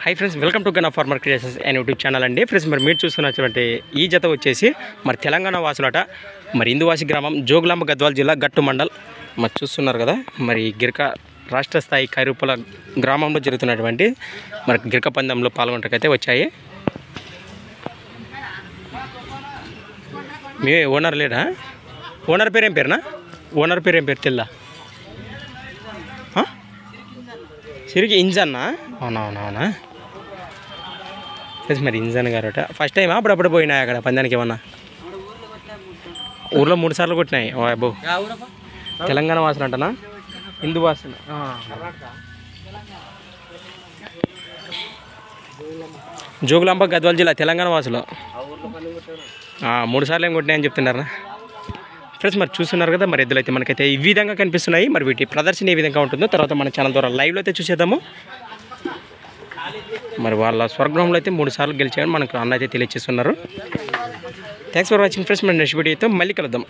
High friends, welcome to gun farmer creations and YouTube channel అండి. Friends, మరి మీరు చూస్తున్నటువంటి ఈ జత వచ్చేసి మరి తెలంగాణ వాసులట, మరి ఇందువాసి గ్రామం, జోగులాంబ గద్వాల జిల్లా, గట్టు మండల్. మరి చూస్తున్నారు కదా, మరి గిరక రాష్ట్ర స్థాయి కైరుపల గ్రామంలో జరుగుతున్నటువంటి మరి గిరక పందెంలో పాల్గొనటకైతే వచ్చాయి. మీ ఓనర్ లేడా? ఓనర్ పేరు ఏం పేరునా? ఓనర్ పేరు ఏం పేరు తెల్లా? సిరికి ఇంజన్నా? అవునవునవునా ఫ్రెండ్స్, మరి ఇంజన్ గారట ఫస్ట్ టైమా అప్పుడప్పుడు పోయినాయి అక్కడ పందానికి? ఏమన్నా ఊర్లో 3 సార్లు కొట్టినాయి. ఓ అబ్బో, తెలంగాణ వాసన అంటనా? హిందూ వాసన. జోగులాంబ గద్వాల జిల్లా, తెలంగాణ వాసులు 3 సార్లు ఏం కొట్టినాయని చెప్తున్నారా ఫ్రెండ్స్? మరి చూస్తున్నారు కదా, మరి ఎద్దులు అయితే మనకైతే ఈ విధంగా కనిపిస్తున్నాయి. మరి వీటి ప్రదర్శన ఏ విధంగా ఉంటుందో తర్వాత మన ఛానల్ ద్వారా లైవ్లో అయితే చూసేద్దాము. మరి వాళ్ళ స్వర్గంలో అయితే 3 సార్లు గెలిచాయని మనకు అన్న అయితే తెలియజేస్తున్నారు. Thanks for watching friends. మరి నెక్స్ట్ వీడియో అయితే మళ్ళీ కలుద్దాం.